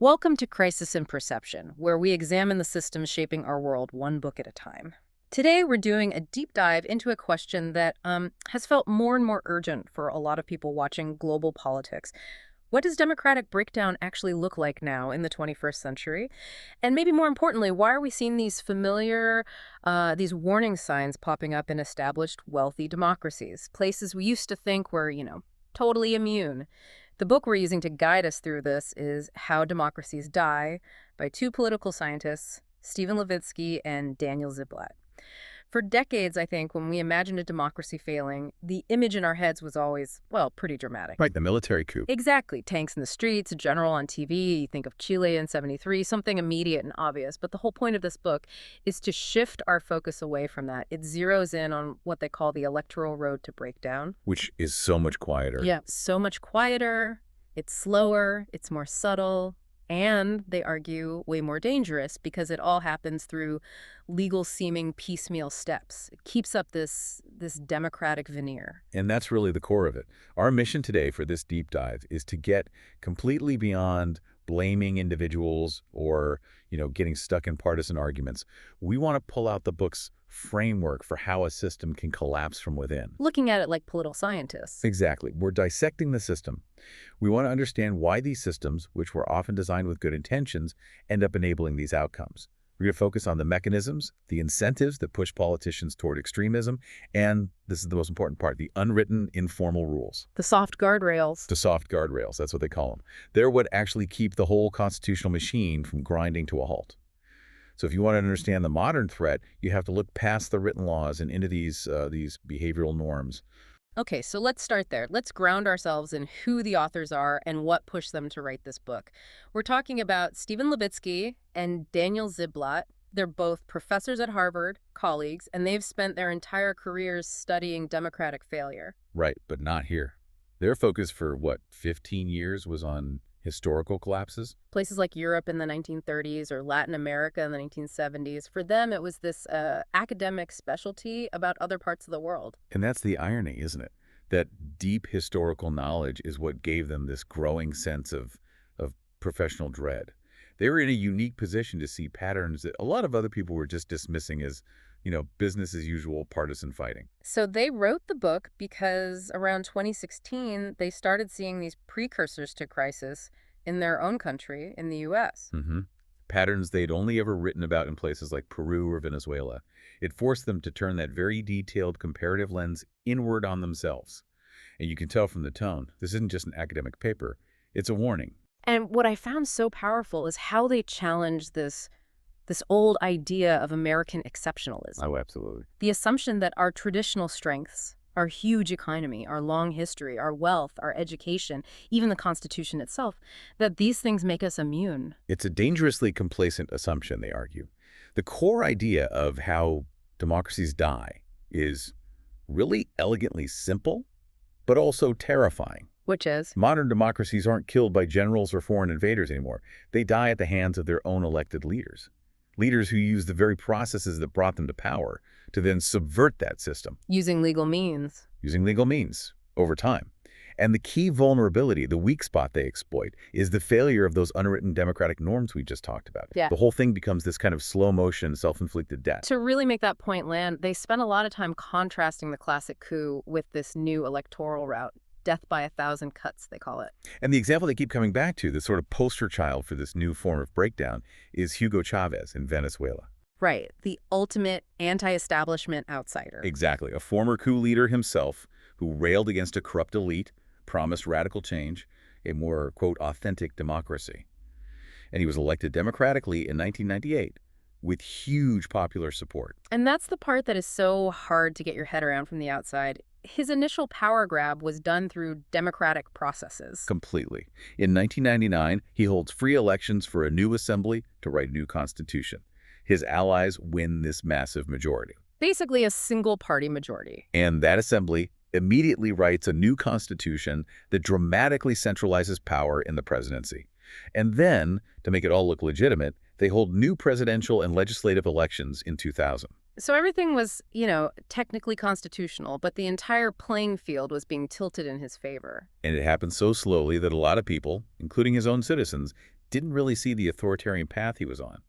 Welcome to Crisis in Perception, where we examine the systems shaping our world one book at a time. Today, we're doing a deep dive into a question that has felt more and more urgent for a lot of people watching global politics. What does democratic breakdown actually look like now in the 21st century? And maybe more importantly, why are we seeing these familiar, these warning signs popping up in established, wealthy democracies? Places we used to think were, totally immune. The book we're using to guide us through this is How Democracies Die by two political scientists, Stephen Levitsky and Daniel Ziblatt. For decades, I think, when we imagined a democracy failing, the image in our heads was always, well, pretty dramatic. Right, the military coup. Exactly. Tanks in the streets, a general on TV, you think of Chile in '73, something immediate and obvious. But the whole point of this book is to shift our focus away from that. It zeroes in on what they call the electoral road to breakdown. Which is so much quieter. Yeah, so much quieter, it's slower, it's more subtle, and they argue way more dangerous because it all happens through legal-seeming piecemeal steps. It keeps up this democratic veneer. And that's really the core of it. Our mission today for this deep dive is to get completely beyond blaming individuals or, getting stuck in partisan arguments. We want to pull out the book's framework for how a system can collapse from within. Looking at it like political scientists. Exactly. We're dissecting the system. We want to understand why these systems, which were often designed with good intentions, end up enabling these outcomes. We're going to focus on the mechanisms, the incentives that push politicians toward extremism, and this is the most important part, the unwritten informal rules. The soft guardrails. The soft guardrails, that's what they call them. They're what actually keep the whole constitutional machine from grinding to a halt. So if you want to understand the modern threat, you have to look past the written laws and into these behavioral norms. Okay, so let's start there. Let's ground ourselves in who the authors are and what pushed them to write this book. We're talking about Stephen Levitsky and Daniel Ziblatt. They're both professors at Harvard, colleagues, and they've spent their entire careers studying democratic failure. Right, but not here. Their focus for, 15 years was on historical collapses? Places like Europe in the 1930s or Latin America in the 1970s. For them, it was this academic specialty about other parts of the world. And that's the irony, isn't it? That deep historical knowledge is what gave them this growing sense of professional dread. They were in a unique position to see patterns that a lot of other people were just dismissing as, business as usual partisan fighting. So they wrote the book because around 2016, they started seeing these precursors to crisis in their own country, in the U.S. Patterns they'd only ever written about in places like Peru or Venezuela. It forced them to turn that very detailed comparative lens inward on themselves. And you can tell from the tone, this isn't just an academic paper, it's a warning. And what I found so powerful is how they challenged this old idea of American exceptionalism. Oh, absolutely. The assumption that our traditional strengths, our huge economy, our long history, our wealth, our education, even the Constitution itself, that these things make us immune. It's a dangerously complacent assumption, they argue. The core idea of how democracies die is really elegantly simple, but also terrifying. Which is? Modern democracies aren't killed by generals or foreign invaders anymore. They die at the hands of their own elected leaders. Leaders who use the very processes that brought them to power to then subvert that system. Using legal means. Using legal means over time. And the key vulnerability, the weak spot they exploit, is the failure of those unwritten democratic norms we just talked about. Yeah. The whole thing becomes this kind of slow-motion, self-inflicted death. To really make that point land, they spent a lot of time contrasting the classic coup with this new electoral route. Death by 1,000 cuts, they call it. And the example they keep coming back to, the sort of poster child for this new form of breakdown, is Hugo Chavez in Venezuela. Right, the ultimate anti-establishment outsider. Exactly, a former coup leader himself who railed against a corrupt elite, promised radical change, a more, quote, authentic democracy. And he was elected democratically in 1998 with huge popular support. And that's the part that is so hard to get your head around from the outside. His initial power grab was done through democratic processes. Completely. In 1999, he holds free elections for a new assembly to write a new constitution. His allies win this massive majority. Basically a single-party majority. And that assembly immediately writes a new constitution that dramatically centralizes power in the presidency. And then, to make it all look legitimate, they hold new presidential and legislative elections in 2000. So everything was, technically constitutional, but the entire playing field was being tilted in his favor. And it happened so slowly that a lot of people, including his own citizens, didn't really see the authoritarian path he was on.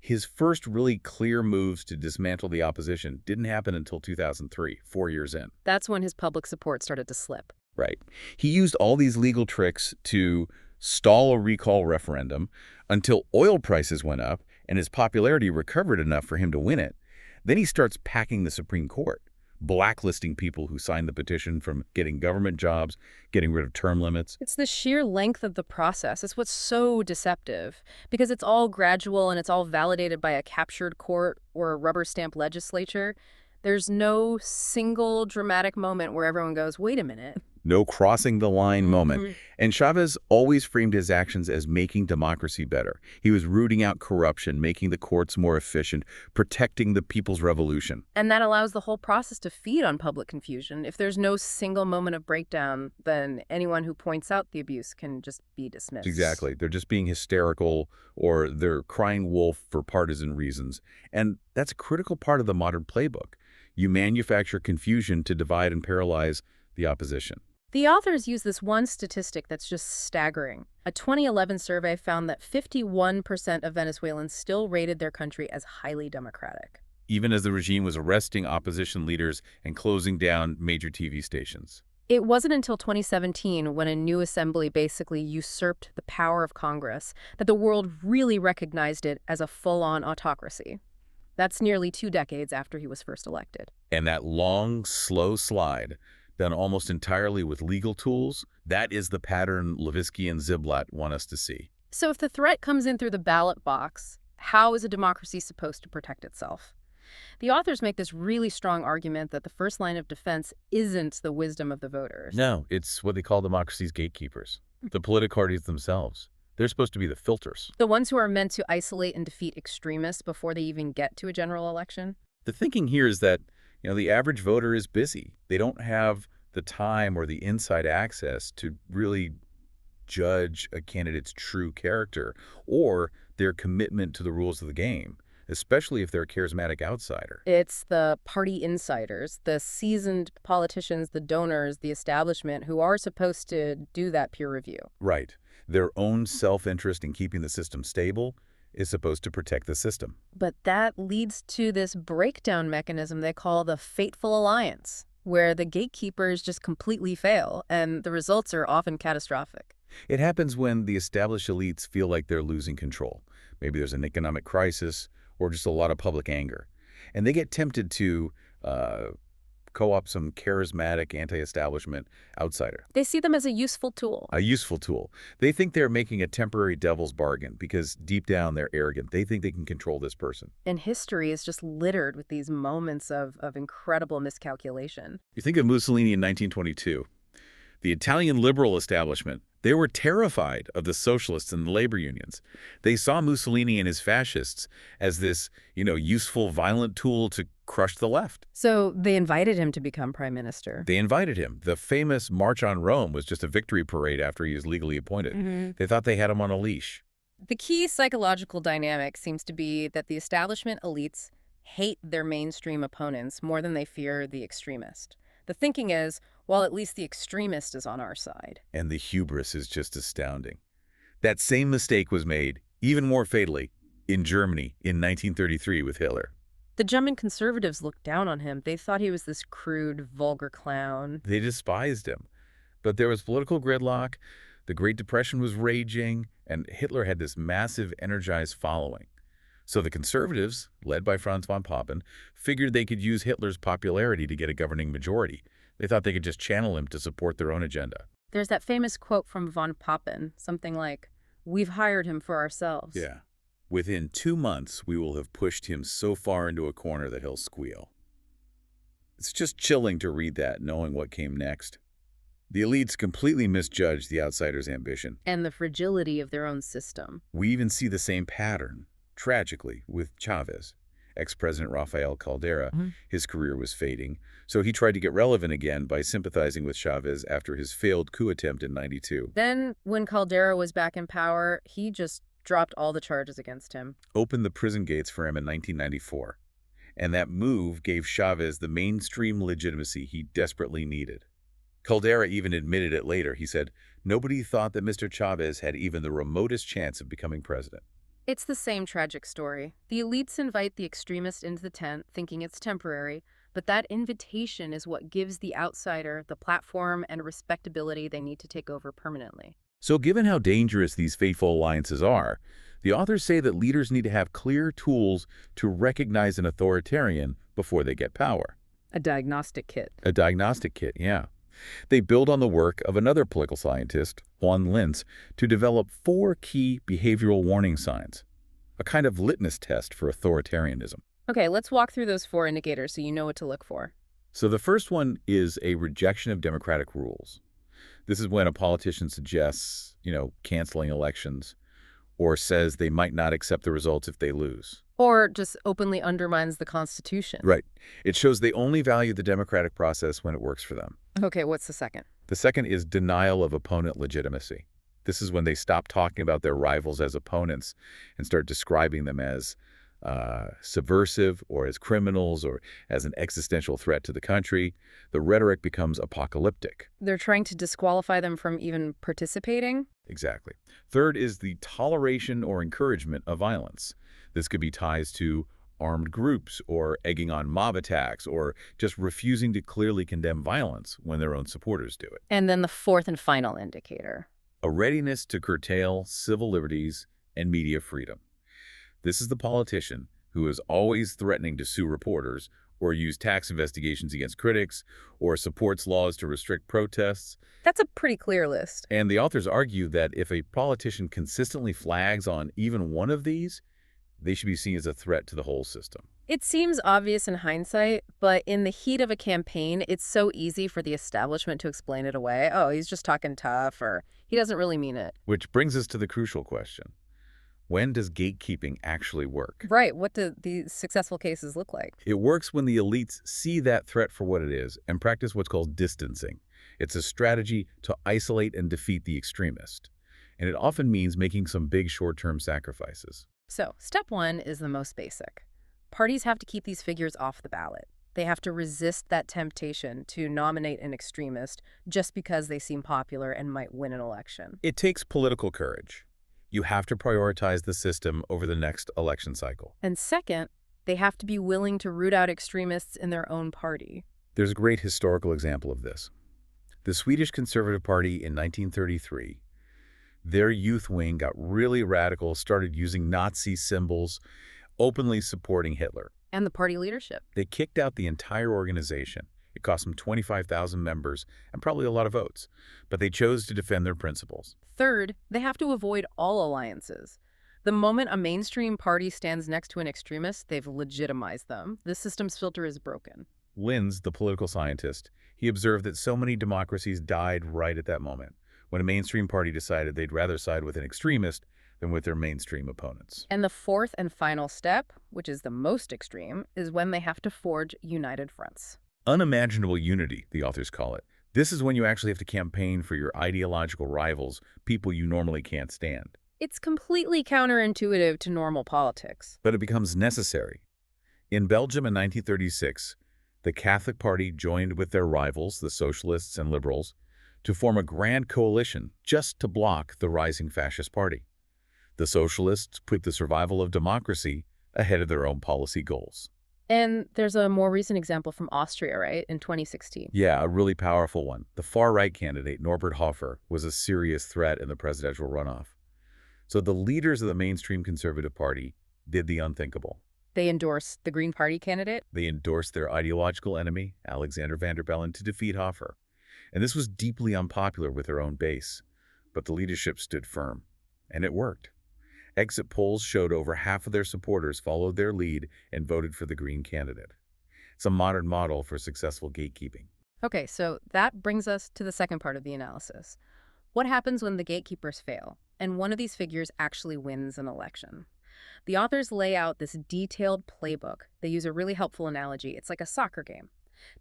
His first really clear moves to dismantle the opposition didn't happen until 2003, 4 years in. That's when his public support started to slip. Right. He used all these legal tricks to stall a recall referendum until oil prices went up and his popularity recovered enough for him to win it. Then he starts packing the Supreme Court, blacklisting people who signed the petition from getting government jobs, getting rid of term limits. It's the sheer length of the process. It's what's so deceptive because it's all gradual and it's all validated by a captured court or a rubber stamp legislature. There's no single dramatic moment where everyone goes, wait a minute. No crossing the line moment. And Chavez always framed his actions as making democracy better. He was rooting out corruption, making the courts more efficient, protecting the people's revolution. And that allows the whole process to feed on public confusion. If there's no single moment of breakdown, then anyone who points out the abuse can just be dismissed. Exactly. They're just being hysterical or they're crying wolf for partisan reasons. And that's a critical part of the modern playbook. You manufacture confusion to divide and paralyze the opposition. The authors use this one statistic that's just staggering. A 2011 survey found that 51% of Venezuelans still rated their country as highly democratic. Even as the regime was arresting opposition leaders and closing down major TV stations. It wasn't until 2017, when a new assembly basically usurped the power of Congress, that the world really recognized it as a full-on autocracy. That's nearly 2 decades after he was first elected. And that long, slow slide, done almost entirely with legal tools, that is the pattern Levitsky and Ziblatt want us to see. So if the threat comes in through the ballot box, how is a democracy supposed to protect itself? The authors make this really strong argument that the first line of defense isn't the wisdom of the voters. No, it's what they call democracy's gatekeepers, the political parties themselves. They're supposed to be the filters. The ones who are meant to isolate and defeat extremists before they even get to a general election. The thinking here is that, the average voter is busy. They don't have the time or the inside access to really judge a candidate's true character or their commitment to the rules of the game, especially if they're a charismatic outsider. It's the party insiders, the seasoned politicians, the donors, the establishment who are supposed to do that peer review. Right. Their own self-interest in keeping the system stable is supposed to protect the system. But that leads to this breakdown mechanism they call the fateful alliance, where the gatekeepers just completely fail, and the results are often catastrophic. It happens when the established elites feel like they're losing control. Maybe there's an economic crisis or just a lot of public anger. And they get tempted to co-opt some charismatic anti-establishment outsider. They see them as a useful tool. A useful tool. They think they're making a temporary devil's bargain because deep down they're arrogant. They think they can control this person. And history is just littered with these moments of incredible miscalculation. You think of Mussolini in 1922. The Italian liberal establishment, they were terrified of the socialists and the labor unions. They saw Mussolini and his fascists as this, useful, violent tool to crush the left. So they invited him to become prime minister. They invited him. The famous March on Rome was just a victory parade after he was legally appointed. They thought they had him on a leash. The key psychological dynamic seems to be that the establishment elites hate their mainstream opponents more than they fear the extremist. The thinking is, well, at least the extremist is on our side. And the hubris is just astounding. That same mistake was made, even more fatally, in Germany in 1933 with Hitler. The German conservatives looked down on him. They thought he was this crude, vulgar clown. They despised him. But there was political gridlock, the Great Depression was raging, and Hitler had this massive, energized following. So the conservatives, led by Franz von Papen, figured they could use Hitler's popularity to get a governing majority. They thought they could just channel him to support their own agenda. There's that famous quote from von Papen, something like, "We've hired him for ourselves." Yeah. Within 2 months, we will have pushed him so far into a corner that he'll squeal. It's just chilling to read that, knowing what came next. The elites completely misjudged the outsider's ambition. And the fragility of their own system. We even see the same pattern, tragically, with Chavez. Ex-President Rafael Caldera, his career was fading, so he tried to get relevant again by sympathizing with Chavez after his failed coup attempt in '92. Then, when Caldera was back in power, he just dropped all the charges against him. Opened the prison gates for him in 1994. And that move gave Chavez the mainstream legitimacy he desperately needed. Caldera even admitted it later. He said, Nobody thought that Mr. Chavez had even the remotest chance of becoming president. It's the same tragic story. The elites invite the extremist into the tent, thinking it's temporary, but that invitation is what gives the outsider the platform and respectability they need to take over permanently. So given how dangerous these fateful alliances are, the authors say that leaders need to have clear tools to recognize an authoritarian before they get power. A diagnostic kit. A diagnostic kit, yeah. They build on the work of another political scientist, Juan Lintz, to develop 4 key behavioral warning signs, a kind of litmus test for authoritarianism. Okay, let's walk through those 4 indicators so you know what to look for. So the first one is a rejection of democratic rules. This is when a politician suggests, canceling elections or says they might not accept the results if they lose. Or just openly undermines the Constitution. Right. It shows they only value the democratic process when it works for them. Okay, what's the second? The second is denial of opponent legitimacy. This is when they stop talking about their rivals as opponents and start describing them as subversive or as criminals or as an existential threat to the country. The rhetoric becomes apocalyptic. They're trying to disqualify them from even participating? Exactly. Third is the toleration or encouragement of violence. This could be ties to armed groups or egging on mob attacks or just refusing to clearly condemn violence when their own supporters do it. And then the fourth and final indicator. A readiness to curtail civil liberties and media freedom. This is the politician who is always threatening to sue reporters or use tax investigations against critics or supports laws to restrict protests. That's a pretty clear list. And the authors argue that if a politician consistently flags on even one of these, they should be seen as a threat to the whole system. It seems obvious in hindsight, but in the heat of a campaign, it's so easy for the establishment to explain it away. Oh, he's just talking tough, or he doesn't really mean it. Which brings us to the crucial question. When does gatekeeping actually work? Right. What do these successful cases look like? It works when the elites see that threat for what it is and practice what's called distancing. It's a strategy to isolate and defeat the extremist. And it often means making some big short-term sacrifices. So, step 1 is the most basic. Parties have to keep these figures off the ballot. They have to resist that temptation to nominate an extremist just because they seem popular and might win an election. It takes political courage. You have to prioritize the system over the next election cycle. And second, they have to be willing to root out extremists in their own party. There's a great historical example of this. The Swedish Conservative Party in 1933, their youth wing got really radical, started using Nazi symbols, openly supporting Hitler. And the party leadership. They kicked out the entire organization. It cost them 25,000 members and probably a lot of votes, but they chose to defend their principles. Third, they have to avoid all alliances. The moment a mainstream party stands next to an extremist, they've legitimized them. The system's filter is broken. Lintz, the political scientist, he observed that so many democracies died right at that moment, when a mainstream party decided they'd rather side with an extremist than with their mainstream opponents. And the fourth and final step, which is the most extreme, is when they have to forge united fronts. Unimaginable unity, the authors call it. This is when you actually have to campaign for your ideological rivals, people you normally can't stand. It's completely counterintuitive to normal politics. But it becomes necessary. In Belgium in 1936, the Catholic Party joined with their rivals, the socialists and liberals, to form a grand coalition just to block the rising fascist party. The socialists put the survival of democracy ahead of their own policy goals. And there's a more recent example from Austria, right, in 2016. Yeah, a really powerful one. The far-right candidate, Norbert Hofer, was a serious threat in the presidential runoff. So the leaders of the mainstream Conservative Party did the unthinkable. They endorsed the Green Party candidate. They endorsed their ideological enemy, Alexander Van der Bellen, to defeat Hofer. And this was deeply unpopular with their own base. But the leadership stood firm. And it worked. Exit polls showed over half of their supporters followed their lead and voted for the Green candidate. It's a modern model for successful gatekeeping. Okay, so that brings us to the second part of the analysis. What happens when the gatekeepers fail, and one of these figures actually wins an election? The authors lay out this detailed playbook. They use a really helpful analogy. It's like a soccer game.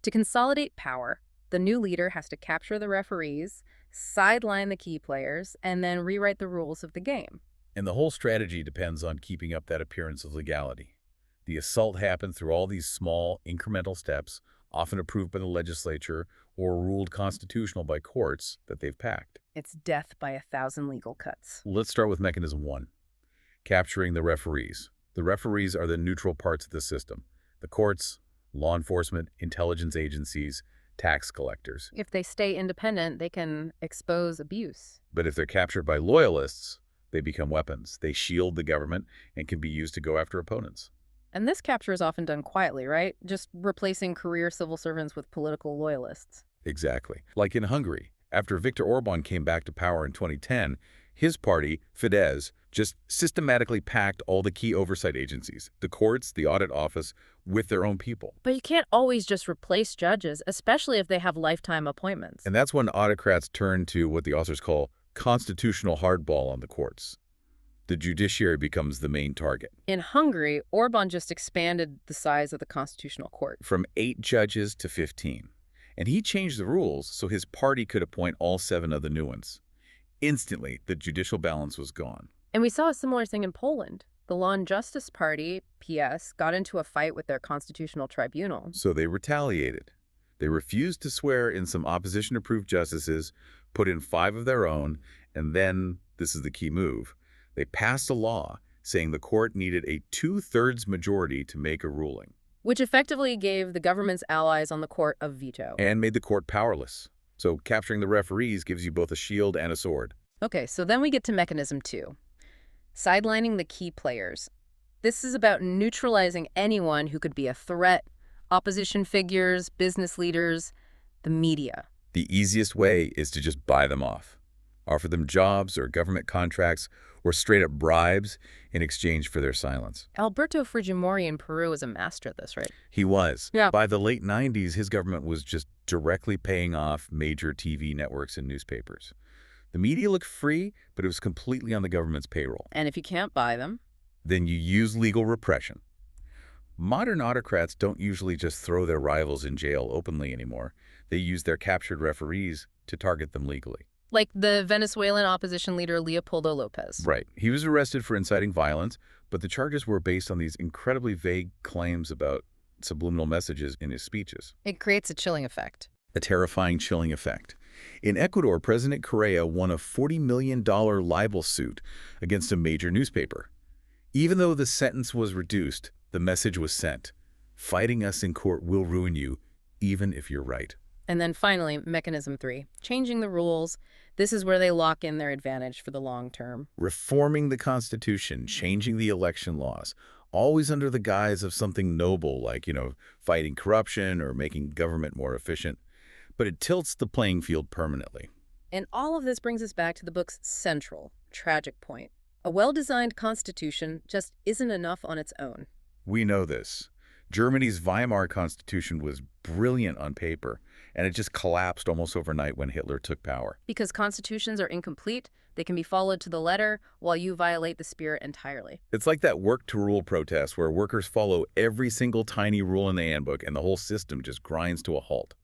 To consolidate power, the new leader has to capture the referees, sideline the key players, and then rewrite the rules of the game. And the whole strategy depends on keeping up that appearance of legality. The assault happens through all these small, incremental steps, often approved by the legislature or ruled constitutional by courts that they've packed. It's death by 1,000 legal cuts. Let's start with mechanism 1, capturing the referees. The referees are the neutral parts of the system: the courts, law enforcement, intelligence agencies, tax collectors. If they stay independent, they can expose abuse. But if they're captured by loyalists, they become weapons. They shield the government and can be used to go after opponents. And this capture is often done quietly, right? Just replacing career civil servants with political loyalists. Exactly. Like in Hungary, after Viktor Orban came back to power in 2010, his party, Fidesz, just systematically packed all the key oversight agencies, the courts, the audit office, with their own people. But you can't always just replace judges, especially if they have lifetime appointments. And that's when autocrats turn to what the authors call constitutional hardball on the courts. The judiciary becomes the main target. In Hungary, Orban just expanded the size of the constitutional court. From 8 judges to 15. And he changed the rules so his party could appoint all 7 of the new ones. Instantly, the judicial balance was gone. And we saw a similar thing in Poland. The Law and Justice Party, PS, got into a fight with their constitutional tribunal. So they retaliated. They refused to swear in some opposition-approved justices, put in 5 of their own, and then, this is the key move, they passed a law saying the court needed a 2/3 majority to make a ruling. Which effectively gave the government's allies on the court a veto. And made the court powerless. So capturing the referees gives you both a shield and a sword. Okay, so then we get to mechanism 2. Sidelining the key players. This is about neutralizing anyone who could be a threat: opposition figures, business leaders, the media. The easiest way is to just buy them off. Offer them jobs or government contracts or straight-up bribes in exchange for their silence. Alberto Fujimori in Peru was a master at this, right? He was. Yeah. By the late 90s, his government was just directly paying off major TV networks and newspapers. The media looked free, but it was completely on the government's payroll. And if you can't buy them? Then you use legal repression. Modern autocrats don't usually just throw their rivals in jail openly anymore. They use their captured referees to target them legally. Like the Venezuelan opposition leader Leopoldo Lopez. Right. He was arrested for inciting violence, but the charges were based on these incredibly vague claims about subliminal messages in his speeches. It creates a chilling effect. A terrifying, chilling effect. In Ecuador, President Correa won a $40 million libel suit against a major newspaper. Even though the sentence was reduced, the message was sent: fighting us in court will ruin you, even if you're right. And then finally, mechanism 3, changing the rules. This is where they lock in their advantage for the long term. Reforming the Constitution, changing the election laws, always under the guise of something noble like, fighting corruption or making government more efficient. But it tilts the playing field permanently. And all of this brings us back to the book's central, tragic point. A well-designed constitution just isn't enough on its own. We know this. Germany's Weimar Constitution was brilliant on paper, and it just collapsed almost overnight when Hitler took power. Because constitutions are incomplete, they can be followed to the letter while you violate the spirit entirely. It's like that work-to-rule protest where workers follow every single tiny rule in the handbook and the whole system just grinds to a halt.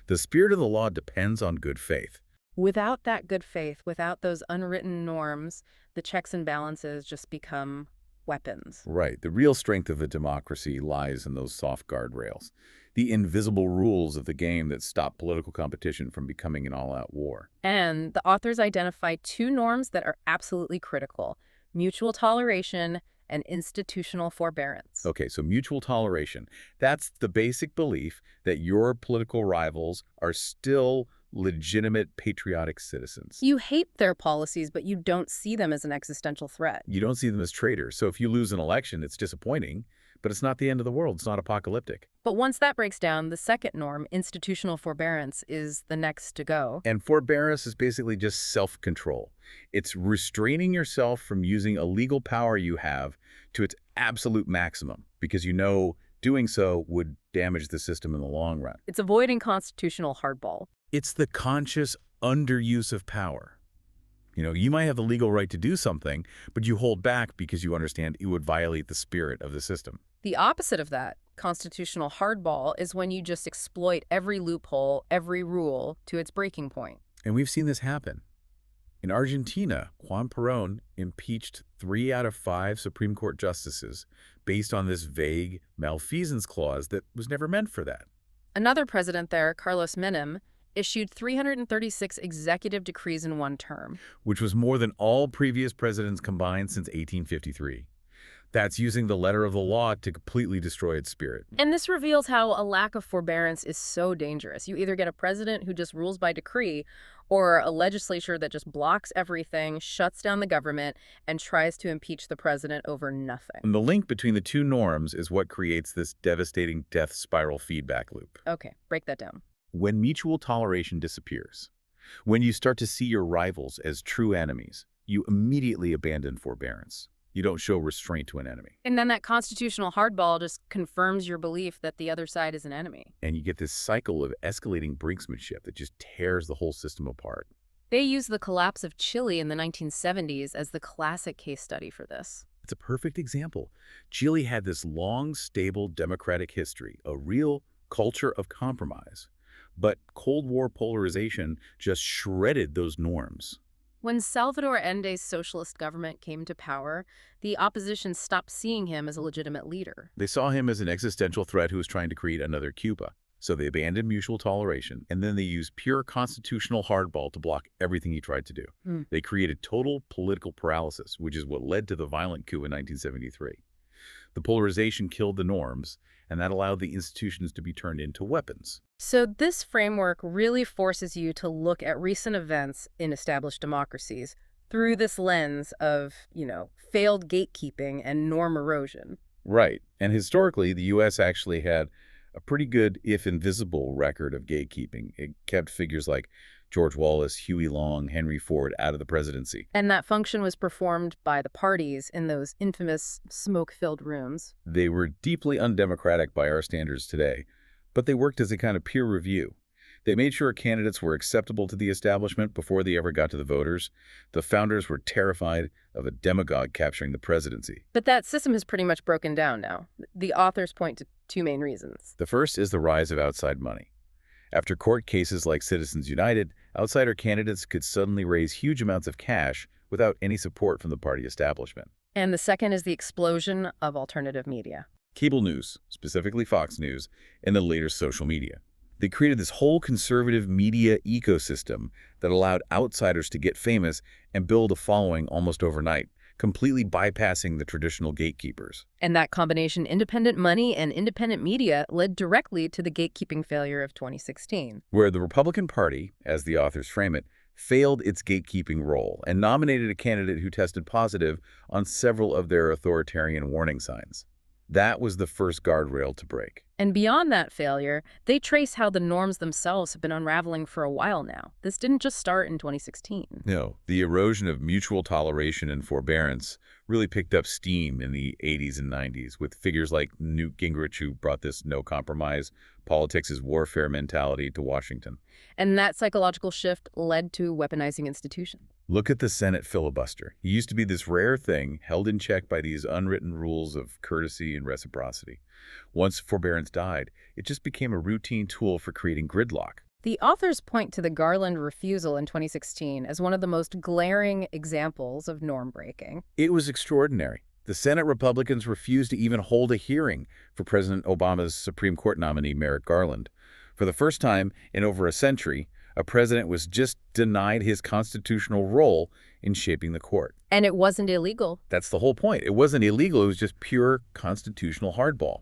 The spirit of the law depends on good faith. Without that good faith, without those unwritten norms, the checks and balances just become weapons. Right. The real strength of a democracy lies in those soft guardrails, the invisible rules of the game that stop political competition from becoming an all-out war. And the authors identify 2 norms that are absolutely critical: mutual toleration and institutional forbearance. Okay, so mutual toleration. That's the basic belief that your political rivals are still legitimate patriotic citizens. You hate their policies, but you don't see them as an existential threat. You don't see them as traitors. So if you lose an election, it's disappointing, but it's not the end of the world. It's not apocalyptic. But once that breaks down, the second norm, institutional forbearance, is the next to go. And forbearance is basically just self-control. It's restraining yourself from using a legal power you have to its absolute maximum, because you know doing so would damage the system in the long run. It's avoiding constitutional hardball. It's the conscious underuse of power. You might have the legal right to do something, but you hold back because you understand it would violate the spirit of the system. The opposite of that, constitutional hardball, is when you just exploit every loophole, every rule, to its breaking point. And we've seen this happen. In Argentina, Juan Perón impeached 3 out of 5 Supreme Court justices based on this vague malfeasance clause that was never meant for that. Another president there, Carlos Menem, issued 336 executive decrees in one term. Which was more than all previous presidents combined since 1853. That's using the letter of the law to completely destroy its spirit. And this reveals how a lack of forbearance is so dangerous. You either get a president who just rules by decree, or a legislature that just blocks everything, shuts down the government, and tries to impeach the president over nothing. And the link between the two norms is what creates this devastating death spiral feedback loop. Okay, break that down. When mutual toleration disappears, when you start to see your rivals as true enemies, you immediately abandon forbearance. You don't show restraint to an enemy. And then that constitutional hardball just confirms your belief that the other side is an enemy. And you get this cycle of escalating brinksmanship that just tears the whole system apart. They use the collapse of Chile in the 1970s as the classic case study for this. It's a perfect example. Chile had this long, stable democratic history, a real culture of compromise. But Cold War polarization just shredded those norms. When Salvador Allende's socialist government came to power, the opposition stopped seeing him as a legitimate leader. They saw him as an existential threat who was trying to create another Cuba. So they abandoned mutual toleration, and then they used pure constitutional hardball to block everything he tried to do. They created total political paralysis, which is what led to the violent coup in 1973. The polarization killed the norms, and that allowed the institutions to be turned into weapons. So this framework really forces you to look at recent events in established democracies through this lens of, failed gatekeeping and norm erosion. Right. And historically, the U.S. actually had a pretty good, if invisible, record of gatekeeping. It kept figures like George Wallace, Huey Long, Henry Ford out of the presidency. And that function was performed by the parties in those infamous smoke-filled rooms. They were deeply undemocratic by our standards today, but they worked as a kind of peer review. They made sure candidates were acceptable to the establishment before they ever got to the voters. The founders were terrified of a demagogue capturing the presidency. But that system has pretty much broken down now. The authors point to two main reasons. The first is the rise of outside money. After court cases like Citizens United, outsider candidates could suddenly raise huge amounts of cash without any support from the party establishment. And the second is the explosion of alternative media. Cable news, specifically Fox News, and the later social media. They created this whole conservative media ecosystem that allowed outsiders to get famous and build a following almost overnight, completely bypassing the traditional gatekeepers. And that combination, independent money and independent media, led directly to the gatekeeping failure of 2016. Where the Republican Party, as the authors frame it, failed its gatekeeping role and nominated a candidate who tested positive on several of their authoritarian warning signs. That was the first guardrail to break. And beyond that failure, they trace how the norms themselves have been unraveling for a while now. This didn't just start in 2016. No, the erosion of mutual toleration and forbearance really picked up steam in the 80s and 90s with figures like Newt Gingrich, who brought this no compromise, politics is warfare mentality to Washington. And that psychological shift led to weaponizing institutions. Look at the Senate filibuster. It used to be this rare thing held in check by these unwritten rules of courtesy and reciprocity. Once forbearance died, it just became a routine tool for creating gridlock. The authors point to the Garland refusal in 2016 as one of the most glaring examples of norm breaking. It was extraordinary. The Senate Republicans refused to even hold a hearing for President Obama's Supreme Court nominee, Merrick Garland. For the first time in over a century, a president was just denied his constitutional role in shaping the court. And it wasn't illegal. That's the whole point. It wasn't illegal. It was just pure constitutional hardball.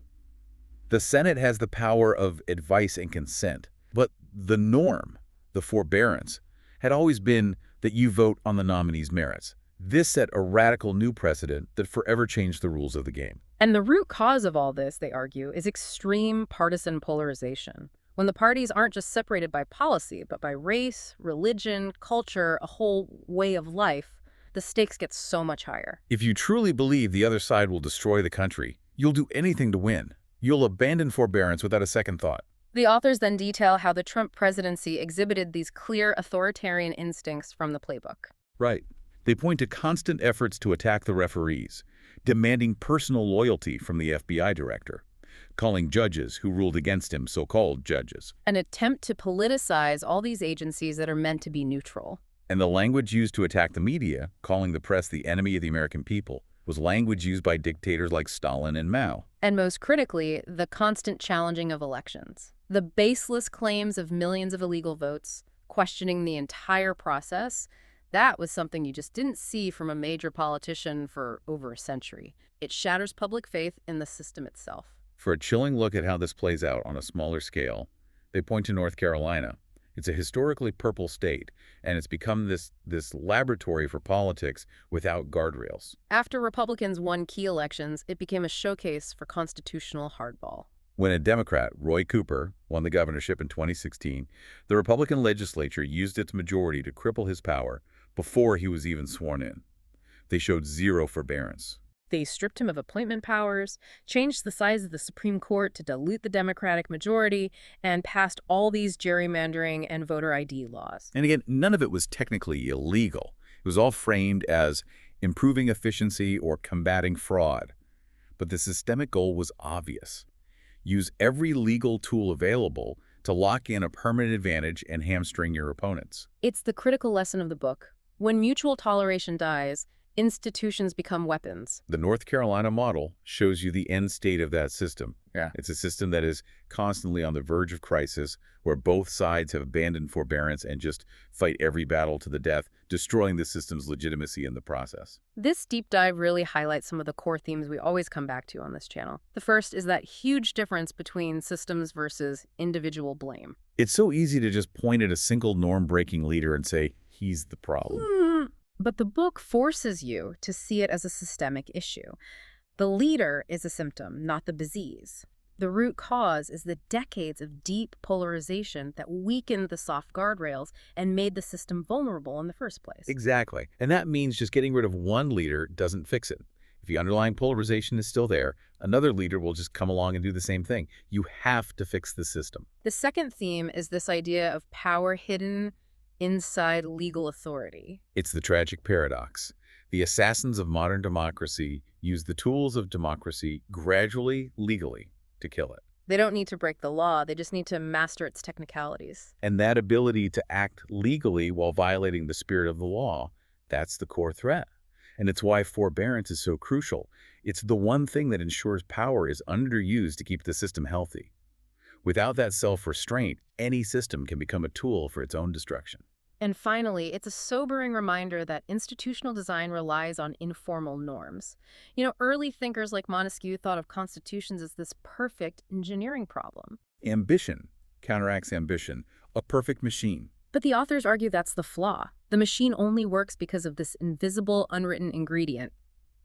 The Senate has the power of advice and consent, but the norm, the forbearance, had always been that you vote on the nominee's merits. This set a radical new precedent that forever changed the rules of the game. And the root cause of all this, they argue, is extreme partisan polarization. When the parties aren't just separated by policy, but by race, religion, culture, a whole way of life, the stakes get so much higher. If you truly believe the other side will destroy the country, you'll do anything to win. You'll abandon forbearance without a second thought. The authors then detail how the Trump presidency exhibited these clear authoritarian instincts from the playbook. Right. They point to constant efforts to attack the referees, demanding personal loyalty from the FBI director, calling judges who ruled against him so-called judges. An attempt to politicize all these agencies that are meant to be neutral. And the language used to attack the media, calling the press the enemy of the American people, was language used by dictators like Stalin and Mao. And most critically, the constant challenging of elections. The baseless claims of millions of illegal votes, questioning the entire process, that was something you just didn't see from a major politician for over a century. It shatters public faith in the system itself. For a chilling look at how this plays out on a smaller scale, they point to North Carolina. It's a historically purple state, and it's become this laboratory for politics without guardrails. After Republicans won key elections, it became a showcase for constitutional hardball. When a Democrat, Roy Cooper, won the governorship in 2016, the Republican legislature used its majority to cripple his power before he was even sworn in. They showed zero forbearance. They stripped him of appointment powers, changed the size of the Supreme Court to dilute the Democratic majority, and passed all these gerrymandering and voter ID laws. And again, none of it was technically illegal. It was all framed as improving efficiency or combating fraud. But the systemic goal was obvious. Use every legal tool available to lock in a permanent advantage and hamstring your opponents. It's the critical lesson of the book. When mutual toleration dies, institutions become weapons. The North Carolina model shows you the end state of that system. Yeah. It's a system that is constantly on the verge of crisis, where both sides have abandoned forbearance and just fight every battle to the death, destroying the system's legitimacy in the process. This deep dive really highlights some of the core themes we always come back to on this channel. The first is that huge difference between systems versus individual blame. It's so easy to just point at a single norm-breaking leader and say, he's the problem. But the book forces you to see it as a systemic issue. The leader is a symptom, not the disease. The root cause is the decades of deep polarization that weakened the soft guardrails and made the system vulnerable in the first place. Exactly. And that means just getting rid of one leader doesn't fix it. If the underlying polarization is still there, another leader will just come along and do the same thing. You have to fix the system. The second theme is this idea of power hidden inside legal authority. It's the tragic paradox. The assassins of modern democracy use the tools of democracy gradually, legally, to kill it. They don't need to break the law, they just need to master its technicalities. And that ability to act legally while violating the spirit of the law, that's the core threat. And it's why forbearance is so crucial. It's the one thing that ensures power is underused to keep the system healthy. Without that self-restraint, any system can become a tool for its own destruction. And finally, it's a sobering reminder that institutional design relies on informal norms. Early thinkers like Montesquieu thought of constitutions as this perfect engineering problem. Ambition counteracts ambition, a perfect machine. But the authors argue that's the flaw. The machine only works because of this invisible, unwritten ingredient,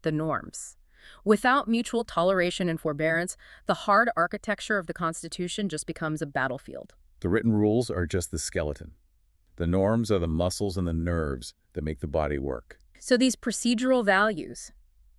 the norms. Without mutual toleration and forbearance, the hard architecture of the Constitution just becomes a battlefield. The written rules are just the skeleton. The norms are the muscles and the nerves that make the body work. So these procedural values,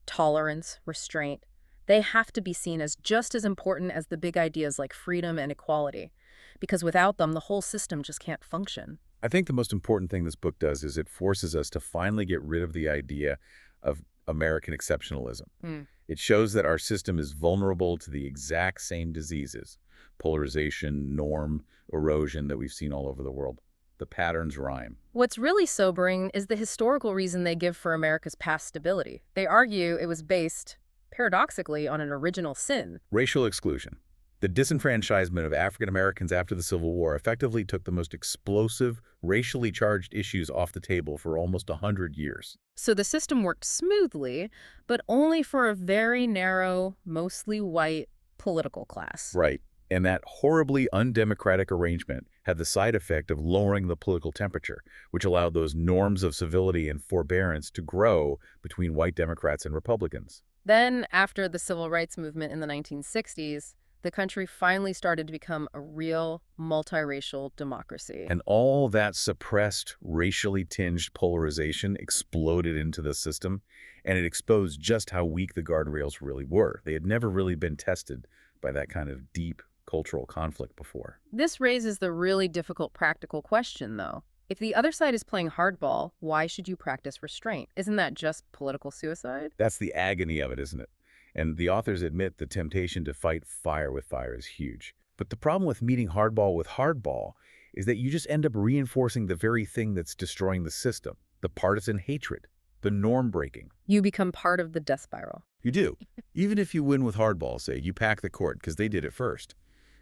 tolerance, restraint, they have to be seen as just as important as the big ideas like freedom and equality, because without them, the whole system just can't function. I think the most important thing this book does is it forces us to finally get rid of the idea of American exceptionalism. It shows that our system is vulnerable to the exact same diseases, polarization, norm, erosion that we've seen all over the world. The patterns rhyme. What's really sobering is the historical reason they give for America's past stability. They argue it was based, paradoxically, on an original sin. Racial exclusion. The disenfranchisement of African Americans after the Civil War effectively took the most explosive, racially charged issues off the table for almost 100 years. So the system worked smoothly, but only for a very narrow, mostly white political class. Right. And that horribly undemocratic arrangement had the side effect of lowering the political temperature, which allowed those norms of civility and forbearance to grow between white Democrats and Republicans. Then, after the civil rights movement in the 1960s, the country finally started to become a real multiracial democracy. And all that suppressed, racially tinged polarization exploded into the system, and it exposed just how weak the guardrails really were. They had never really been tested by that kind of deep cultural conflict before. This raises the really difficult practical question, though. If the other side is playing hardball, why should you practice restraint? Isn't that just political suicide? That's the agony of it, isn't it? And the authors admit the temptation to fight fire with fire is huge. But the problem with meeting hardball with hardball is that you just end up reinforcing the very thing that's destroying the system, the partisan hatred. the norm breaking. You become part of the death spiral. You do. Even if you win with hardball, say, you pack the court because they did it first.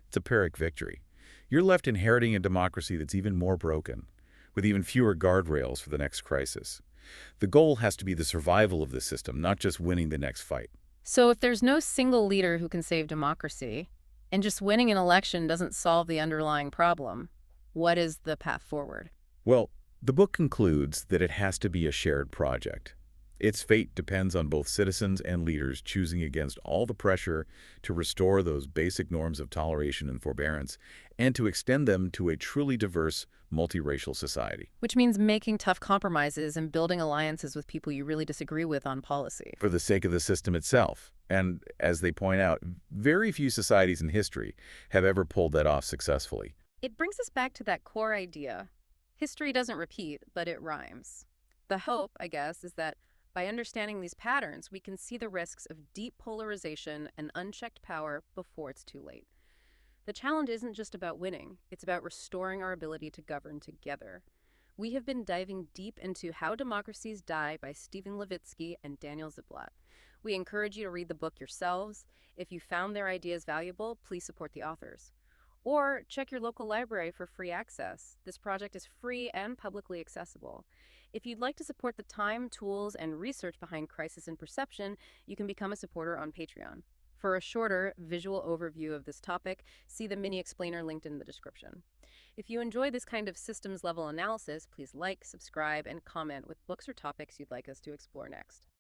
It's a Pyrrhic victory. You're left inheriting a democracy that's even more broken, with even fewer guardrails for the next crisis. The goal has to be the survival of the system, not just winning the next fight. So if there's no single leader who can save democracy, and just winning an election doesn't solve the underlying problem, what is the path forward? Well, the book concludes that it has to be a shared project. Its fate depends on both citizens and leaders choosing against all the pressure to restore those basic norms of toleration and forbearance and to extend them to a truly diverse, multiracial society. Which means making tough compromises and building alliances with people you really disagree with on policy. For the sake of the system itself. And as they point out, very few societies in history have ever pulled that off successfully. It brings us back to that core idea. History doesn't repeat, but it rhymes. The hope, I guess, is that by understanding these patterns, we can see the risks of deep polarization and unchecked power before it's too late. The challenge isn't just about winning, it's about restoring our ability to govern together. We have been diving deep into How Democracies Die by Stephen Levitsky and Daniel Ziblatt. We encourage you to read the book yourselves. If you found their ideas valuable, please support the authors. Or check your local library for free access. This project is free and publicly accessible. If you'd like to support the time, tools, and research behind crisis and perception, you can become a supporter on Patreon. For a shorter, visual overview of this topic, see the mini explainer linked in the description. If you enjoy this kind of systems-level analysis, please like, subscribe, and comment with books or topics you'd like us to explore next.